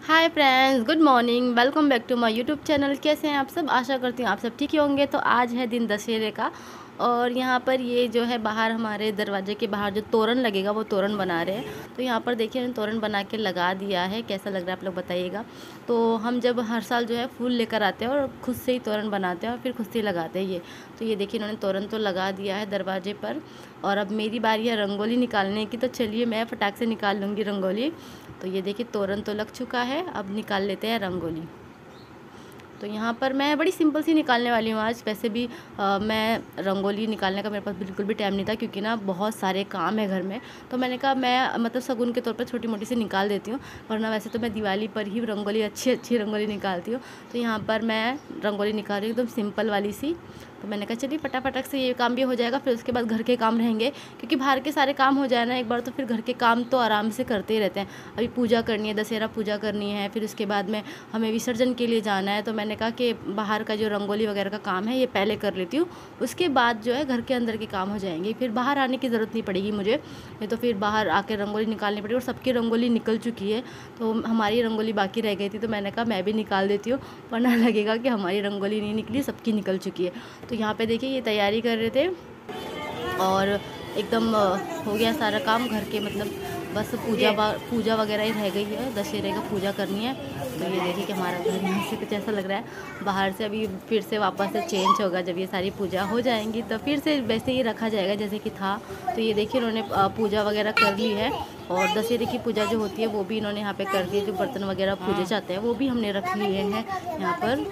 Hi friends, good morning. Welcome back to my YouTube channel. कैसे हैं आप सब? आशा करती हूँ आप सब ठीक ही होंगे। तो आज है दिन दशहरे का और यहाँ पर ये जो है बाहर हमारे दरवाजे के बाहर जो तोरण लगेगा वो तोरण बना रहे हैं। तो यहाँ पर देखिए मैंने तोरण बना के लगा दिया है। कैसा लग रहा है आप लोग बताइएगा। तो हम जब हर साल जो है फूल लेकर आते हैं और खुद से ही तोरण बनाते हैं और फिर खुद से ही लगाते हैं ये। तो ये देखिए इन्होंने तोरण तो लगा दिया है दरवाजे पर और अब मेरी बारी है रंगोली निकालने की। तो चलिए मैं फटाक से निकाल लूँगी रंगोली। तो ये देखिए तोरण तो लग चुका है, अब निकाल लेते हैं रंगोली। तो यहाँ पर मैं बड़ी सिंपल सी निकालने वाली हूँ आज। वैसे भी मैं रंगोली निकालने का मेरे पास बिल्कुल भी टाइम नहीं था क्योंकि ना बहुत सारे काम है घर में। तो मैंने कहा मैं मतलब शगुन के तौर पर छोटी मोटी सी निकाल देती हूँ, वरना वैसे तो मैं दिवाली पर ही रंगोली अच्छी अच्छी रंगोली निकालती हूँ। तो यहाँ पर मैं रंगोली निकाल रही हूँ एकदम सिंपल वाली सी। तो मैंने कहा चलिए फटाफट से ये काम भी हो जाएगा, फिर उसके बाद घर के काम रहेंगे क्योंकि बाहर के सारे काम हो जाए ना एक बार तो फिर घर के काम तो आराम से करते ही रहते हैं। अभी पूजा करनी है, दशहरा पूजा करनी है, फिर उसके बाद में हमें विसर्जन के लिए जाना है। तो मैंने कहा कि बाहर का जो रंगोली वगैरह का काम है ये पहले कर लेती हूँ, उसके बाद जो है घर के अंदर के काम हो जाएंगे। फिर बाहर आने की ज़रूरत नहीं पड़ेगी मुझे, नहीं तो फिर बाहर आकर रंगोली निकालनी पड़ेगी। और सबकी रंगोली निकल चुकी है तो हमारी रंगोली बाकी रह गई थी। तो मैंने कहा मैं भी निकाल देती हूँ, वरना लगेगा कि हमारी रंगोली नहीं निकली, सबकी निकल चुकी है। तो यहाँ पे देखिए ये तैयारी कर रहे थे और एकदम हो गया सारा काम घर के, मतलब बस पूजा वगैरह ही रह गई है, दशहरे का पूजा करनी है। तो ये देखिए कि हमारा घर यहाँ से कुछ ऐसा लग रहा है। बाहर से अभी फिर से वापस से चेंज होगा, जब ये सारी पूजा हो जाएंगी तो फिर से वैसे ही रखा जाएगा जैसे कि था। तो ये देखिए इन्होंने पूजा वगैरह कर ली है और दशहरे की पूजा जो होती है वो भी इन्होंने यहाँ पे कर दी है। जो बर्तन वगैरह पूजे जाते हैं वो भी हमने रख लिए हैं यहाँ पर।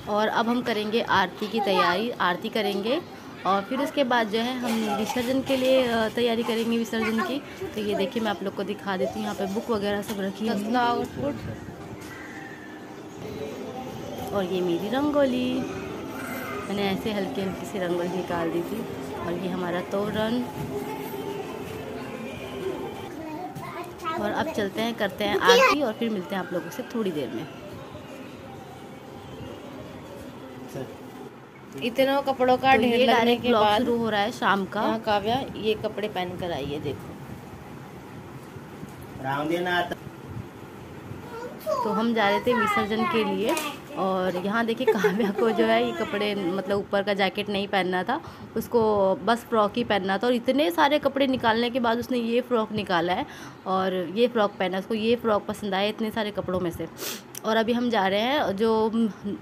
और अब हम करेंगे आरती की तैयारी, आरती करेंगे और फिर उसके बाद जो है हम विसर्जन के लिए तैयारी करेंगे विसर्जन की। तो ये देखिए मैं आप लोग को दिखा देती हूँ, यहाँ पे बुक वगैरह सब रखी है और ये मेरी रंगोली, मैंने ऐसे हल्की हल्की सी रंगोली निकाल दी थी। और ये हमारा तोरण। और अब चलते हैं करते हैं आरती और फिर मिलते हैं आप लोगों से थोड़ी देर में। इतनों कपड़ों का तो ढेर लगने के बाद शुरू हो रहा है शाम का। यहाँ काव्या ये कपड़े पहन कर आई है, देखो। तो हम जा रहे थे विसर्जन के लिए और यहाँ देखिए काव्या को जो है ये कपड़े, मतलब ऊपर का जैकेट नहीं पहनना था उसको, बस फ्रॉक ही पहनना था। और इतने सारे कपड़े निकालने के बाद उसने ये फ़्रॉक निकाला है और ये फ़्रॉक पहना, उसको ये फ़्रॉक पसंद आया इतने सारे कपड़ों में से। और अभी हम जा रहे हैं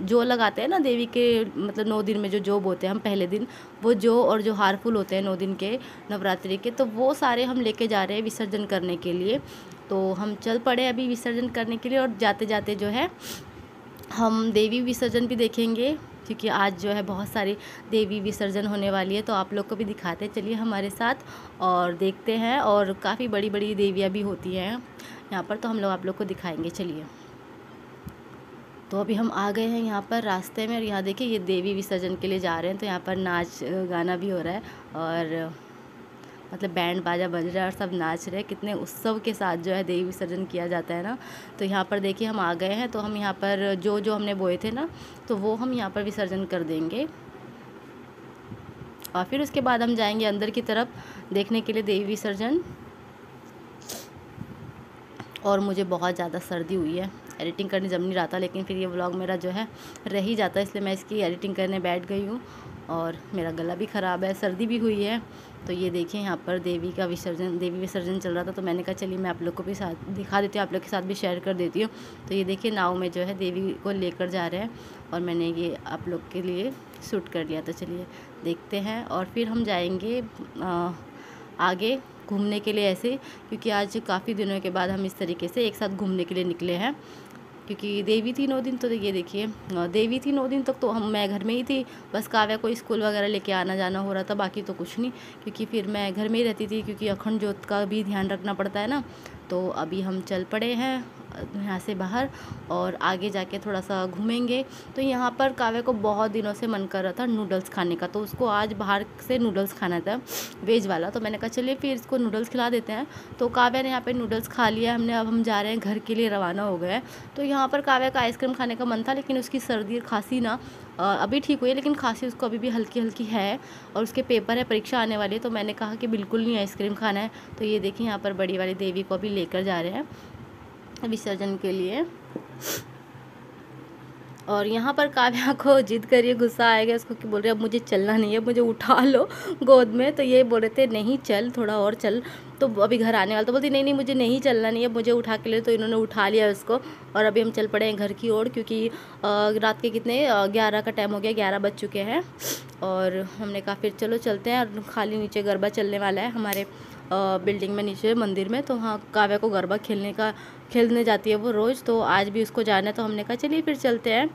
जो लगाते हैं ना देवी के, मतलब 9 दिन में जो जोब होते हैं हम पहले दिन, वो जो और जो हार फूल होते हैं 9 दिन के नवरात्रि के, तो वो सारे हम लेके जा रहे हैं विसर्जन करने के लिए। तो हम चल पड़े अभी विसर्जन करने के लिए और जाते जाते जो है हम देवी विसर्जन भी देखेंगे क्योंकि आज जो है बहुत सारी देवी विसर्जन होने वाली है। तो आप लोग को भी दिखाते हैं, चलिए हमारे साथ और देखते हैं। और काफ़ी बड़ी बड़ी देवियाँ भी होती हैं यहाँ पर, तो हम लोग आप लोग को दिखाएंगे। चलिए तो अभी हम आ गए हैं यहाँ पर रास्ते में और यहाँ देखिए ये देवी विसर्जन के लिए जा रहे हैं। तो यहाँ पर नाच गाना भी हो रहा है और मतलब बैंड बाजा बज रहा है और सब नाच रहे हैं। कितने उत्सव के साथ जो है देवी विसर्जन किया जाता है ना। तो यहाँ पर देखिए हम आ गए हैं, तो हम यहाँ पर जो जो हमने बोए थे ना तो वो हम यहाँ पर विसर्जन कर देंगे और फिर उसके बाद हम जाएंगे अंदर की तरफ देखने के लिए देवी विसर्जन। और मुझे बहुत ज़्यादा सर्दी हुई है, एडिटिंग करने जम नहीं रहा था, लेकिन फिर ये व्लॉग मेरा जो है रह ही जाता है, इसलिए मैं इसकी एडिटिंग करने बैठ गई हूँ। और मेरा गला भी ख़राब है, सर्दी भी हुई है। तो ये देखिए यहाँ पर देवी विसर्जन चल रहा था, तो मैंने कहा चलिए मैं आप लोग को भी साथ दिखा देती हूँ, आप लोग के साथ भी शेयर कर देती हूँ। तो ये देखिए नाव में जो है देवी को लेकर जा रहे हैं और मैंने ये आप लोग के लिए शूट कर लिया। तो चलिए देखते हैं और फिर हम जाएंगे आगे घूमने के लिए ऐसे, क्योंकि आज काफ़ी दिनों के बाद हम इस तरीके से एक साथ घूमने के लिए निकले हैं। क्योंकि देवी थी 9 दिन, तो ये देखिए देवी थी 9 दिन तक तो मैं घर में ही थी, बस काव्या को स्कूल वगैरह लेके आना जाना हो रहा था, बाकी तो कुछ नहीं। क्योंकि फिर मैं घर में ही रहती थी क्योंकि अखंड ज्योत का भी ध्यान रखना पड़ता है ना। तो अभी हम चल पड़े हैं यहाँ से बाहर और आगे जाके थोड़ा सा घूमेंगे। तो यहाँ पर काव्या को बहुत दिनों से मन कर रहा था नूडल्स खाने का, तो उसको आज बाहर से नूडल्स खाना था वेज वाला। तो मैंने कहा चलिए फिर इसको नूडल्स खिला देते हैं। तो काव्या ने यहाँ पे नूडल्स खा लिया हमने, अब हम जा रहे हैं घर के लिए रवाना हो गए। तो यहाँ पर काव्या का आइसक्रीम खाने का मन था, लेकिन उसकी सर्दी और खांसी ना अभी ठीक हुई है, लेकिन खांसी उसको अभी भी हल्की हल्की है और उसके पेपर है, परीक्षा आने वाली है। तो मैंने कहा कि बिल्कुल नहीं आइसक्रीम खाना है। तो ये देखिए यहाँ पर बड़ी वाली देवी को अभी लेकर जा रहे हैं विसर्जन के लिए। और यहाँ पर काव्या को जिद करिए, गुस्सा आएगा उसको कि बोल रहे अब मुझे चलना नहीं है, मुझे उठा लो गोद में। तो ये बोल रहे थे नहीं चल, थोड़ा और चल। तो अभी घर आने वाला, तो बोलती नहीं नहीं मुझे नहीं चलना नहीं है, मुझे उठा के ले। तो इन्होंने उठा लिया उसको और अभी हम चल पड़े हैं घर की ओर, क्योंकि रात के कितने 11 का टाइम हो गया, 11 बज चुके हैं। और हमने कहा फिर चलो चलते हैं। और खाली नीचे गरबा चलने वाला है हमारे बिल्डिंग में, नीचे मंदिर में। तो हाँ, काव्या को गरबा खेलने जाती है वो रोज़, तो आज भी उसको जाना है। तो हमने कहा चलिए फिर चलते हैं।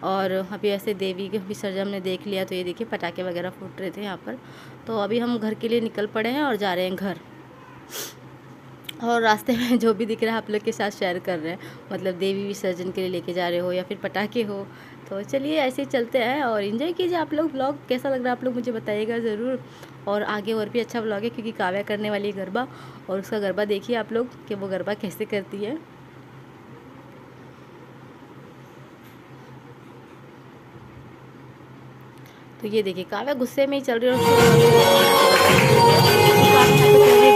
और अभी ऐसे देवी के विसर्जन हमने देख लिया। तो ये देखिए पटाखे वगैरह फूट रहे थे यहाँ पर। तो अभी हम घर के लिए निकल पड़े हैं और जा रहे हैं घर। और रास्ते में जो भी दिख रहा है आप लोग के साथ शेयर कर रहे हैं, मतलब देवी विसर्जन के लिए लेके जा रहे हो या फिर पटाखे हो। तो चलिए ऐसे ही चलते हैं और इन्जॉय कीजिए आप लोग। ब्लॉग कैसा लग रहा है आप लोग मुझे बताइएगा ज़रूर। और आगे और भी अच्छा ब्लॉग है, क्योंकि काव्या करने वाली है गरबा, और उसका गरबा देखिए आप लोग कि वो गरबा कैसे करती है। तो ये देखिए काव्या गुस्से में ही चल रही है।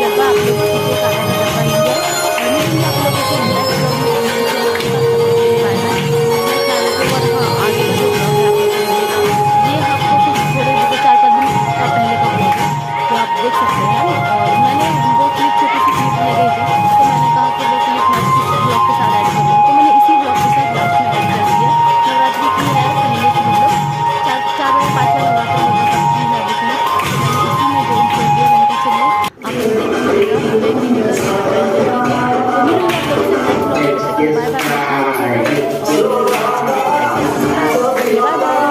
गरबा आप लोग कीजिए, काव्या का गरबा एंजॉय। आगे का जो ब्लॉग है आप लोग ये आपको कुछ थोड़े 4-5 दिन का पहले का ब्लॉग है, तो आप देख सकते हैं। और मैंने वो क्लिप छोटी सी क्लिप ले गई थी, तो मैंने कहा कि वो क्लिप मैं इस ब्लॉग के साथ ऐड करूँगी। तो मैंने इसी ब्लॉग के साथ लास्ट में ऐड कर दिया। नवरात्रि की है पहले की, मतलब 4 या 5 नवरात्र होगा सबकी है इसमें। तो मैंने इसी में जॉइन कर दिया। मैंने कहा चलिए आप लोग देखिएगा, एंजॉय कीजिएगा। तो मिलूंगी आप लोगों से नेक्स्ट ब्लॉग में। Bye bye.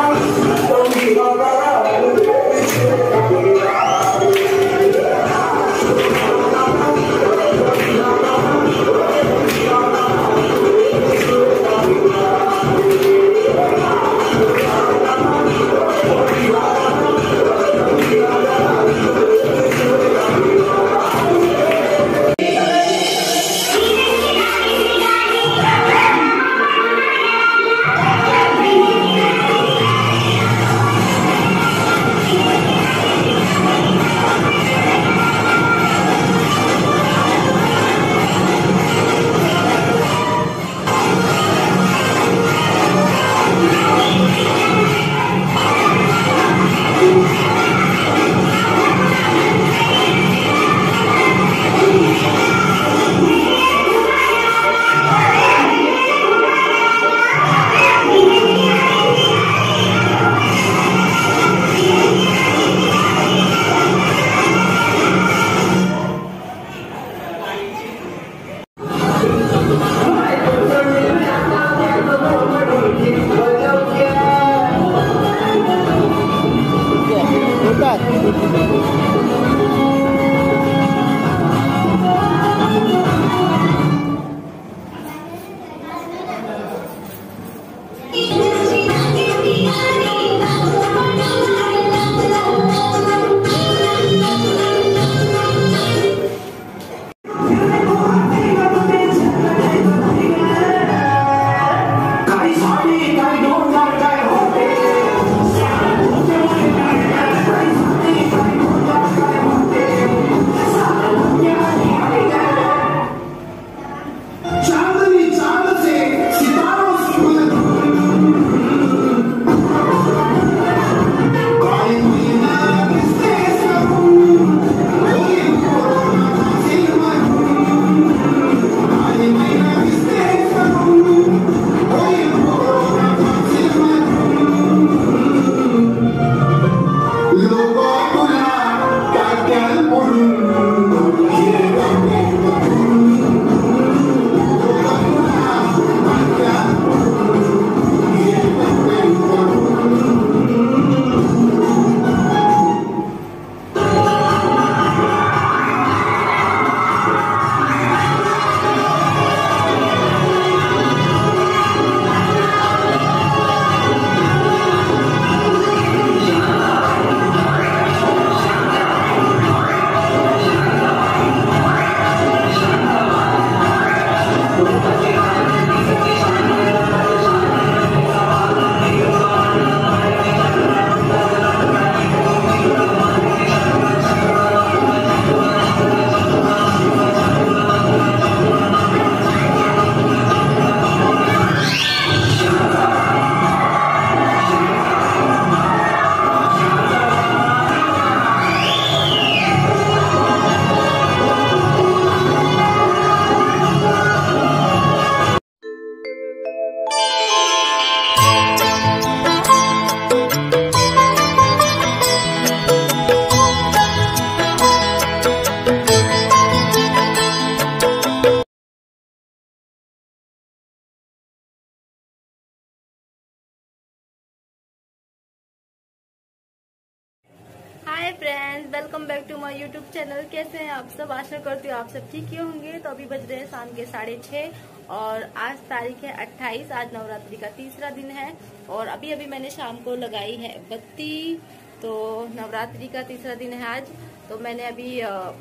Welcome back to my YouTube channel. कैसे हैं आप सब? आशा करती हूँ आप सब ठीक ही होंगे। तो अभी बज रहे हैं शाम के 6:30 और आज तारीख है 28। आज नवरात्रि का तीसरा दिन है और अभी मैंने शाम को लगाई है बत्ती। तो नवरात्रि का तीसरा दिन है आज। तो मैंने अभी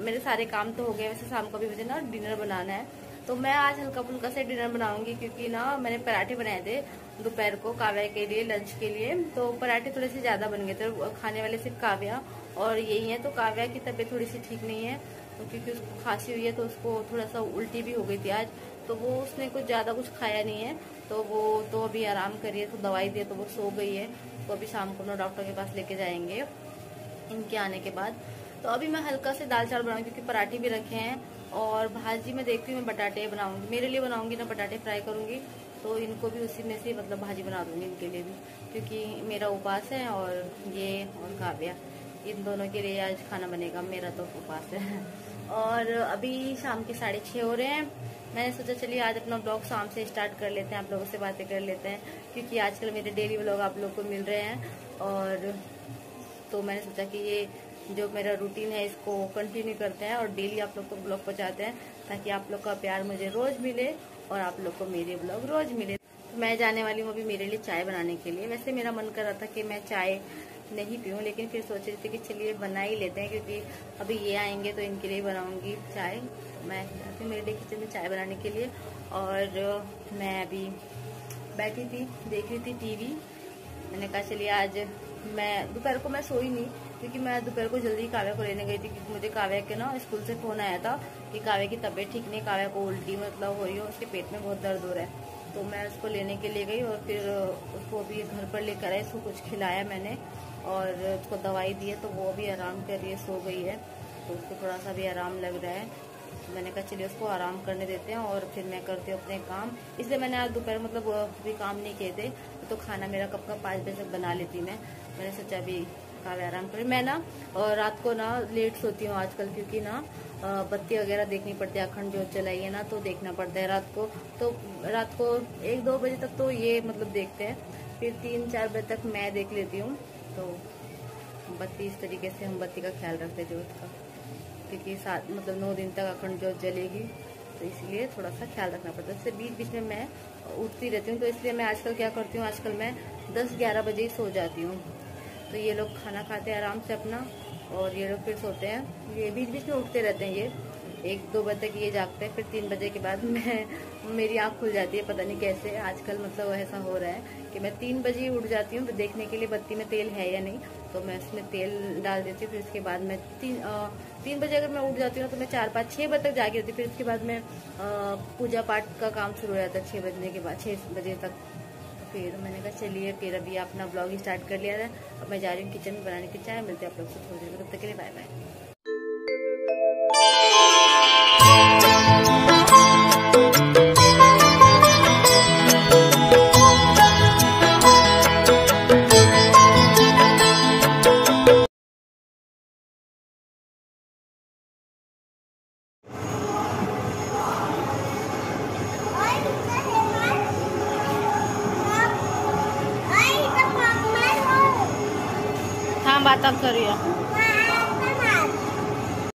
मेरे सारे काम तो हो गए। वैसे शाम को भी मुझे ना डिनर बनाना है, तो मैं आज हल्का फुल्का से डिनर बनाऊंगी क्योंकि ना मैंने पराठे बनाए थे दोपहर को काव्या के लिए, लंच के लिए। तो पराठे थोड़े से ज्यादा बन गए थे, खाने वाले सिर्फ काव्या और यही है। तो काव्या की तबीयत थोड़ी सी ठीक नहीं है तो क्योंकि उसको खांसी हुई है, तो उसको थोड़ा सा उल्टी भी हो गई थी आज। तो वो उसने कुछ ज्यादा कुछ खाया नहीं है, तो वो तो अभी आराम करिए। तो दवाई दिए तो वो सो गई है। तो अभी शाम को ना डॉक्टर के पास लेके जाएंगे इनके आने के बाद। तो अभी मैं हल्का से दाल चावल बनाऊंगी क्योंकि पराठे भी रखे हैं। और भाजी में देखती हूँ, मैं बटाटे बनाऊंगी, मेरे लिए बनाऊंगी ना, बटाटे फ्राई करूंगी। तो इनको भी उसी में से मतलब भाजी बना दूंगी इनके लिए भी, क्योंकि मेरा उपवास है और ये और काव्या, इन दोनों के लिए आज खाना बनेगा। मेरा तो उपवास है। और अभी शाम के 6:30 हो रहे हैं। मैंने सोचा चलिए आज अपना ब्लॉग शाम से स्टार्ट कर लेते हैं, आप लोगों से बातें कर लेते हैं, क्योंकि आजकल मेरे डेली ब्लॉग आप लोग को मिल रहे हैं। और तो मैंने सोचा कि ये जो मेरा रूटीन है इसको कंटिन्यू करते हैं और डेली आप लोग को ब्लॉग पहुंचाते हैं, ताकि आप लोग का प्यार मुझे रोज मिले और आप लोग को मेरे ब्लॉग रोज मिले। तो मैं जाने वाली हूँ अभी मेरे लिए चाय बनाने के लिए। वैसे मेरा मन कर रहा था कि मैं चाय नहीं पीऊँ, लेकिन फिर सोच रही थी कि चलिए बना ही लेते हैं, क्योंकि अभी ये आएंगे तो इनके लिए बनाऊंगी चाय। तो मैं जाती हूँ मेरे लिए किचन में चाय बनाने के लिए। और मैं अभी बैठी थी, देख रही थी टीवी। मैंने कहा चलिए आज मैं दोपहर को मैं सोई नहीं, क्योंकि मैं दोपहर को जल्दी काव्या को लेने गई थी, क्योंकि मुझे काव्या के ना स्कूल से फोन आया था कि काव्या की तबीयत ठीक नहीं, काव्या को उल्टी मतलब हो रही है, उसके पेट में बहुत दर्द हो रहा है। तो मैं उसको लेने के लिए गई और फिर उसको अभी घर पर लेकर आई। उसको कुछ खिलाया मैंने और उसको दवाई दी है, तो वो अभी आराम कर रही है, सो गई है। तो उसको थोड़ा सा भी आराम लग रहा है। तो मैंने कहा चलिए उसको आराम करने देते हैं और फिर मैं करती हूँ अपने काम। इसलिए मैंने आज दोपहर मतलब भी काम नहीं किए थे, तो खाना मेरा कब का 5 बजे तक बना लेती मैंने सोचा अभी काव्या आराम करें। मैं ना और रात को ना लेट सोती हूँ आजकल, क्योंकि ना बत्ती वगैरह देखनी पड़ती है, अखंड जोत जलाई है ना, तो देखना पड़ता है रात को। तो रात को 1-2 बजे तक तो ये मतलब देखते हैं, फिर 3-4 बजे तक मैं देख लेती हूँ। तो बत्ती इस तरीके से हम बत्ती का ख्याल रखते जोत का, क्योंकि मतलब 9 दिन तक अखंड जोत जलेगी, तो इसलिए थोड़ा सा ख्याल रखना पड़ता है। इससे बीच में मैं उठती रहती हूँ, तो इसलिए मैं आजकल क्या करती हूँ, आजकल मैं 10-11 बजे ही सो जाती हूँ। तो ये लोग खाना खाते हैं आराम से अपना और ये लोग फिर सोते हैं। ये बीच में उठते रहते हैं, ये 1-2 बजे तक ये जागते हैं, फिर 3 बजे के बाद मेरी आँख खुल जाती है, पता नहीं कैसे आजकल मतलब ऐसा हो रहा है कि मैं 3 बजे ही उठ जाती हूँ देखने के लिए बत्ती में तेल है या नहीं। तो मैं उसमें तेल डाल देती हूँ, फिर उसके बाद मैं 3 बजे अगर मैं उठ जाती हूँ तो मैं 4-5-6 बजे तक जागी रहती हूँ। फिर उसके बाद मैं पूजा पाठ का काम शुरू हो जाता है 6 बजने के बाद, 6 बजे तक। फिर मैंने कहा चलिए फिर अभी अपना ब्लॉग स्टार्ट कर लिया है। अब मैं जा रही हूँ किचन में बनाने की चाय। मिलते हैं आप लोग से थोड़ी देर में, तब तक के लिए बाय बाय। हाँ बात अब करिए।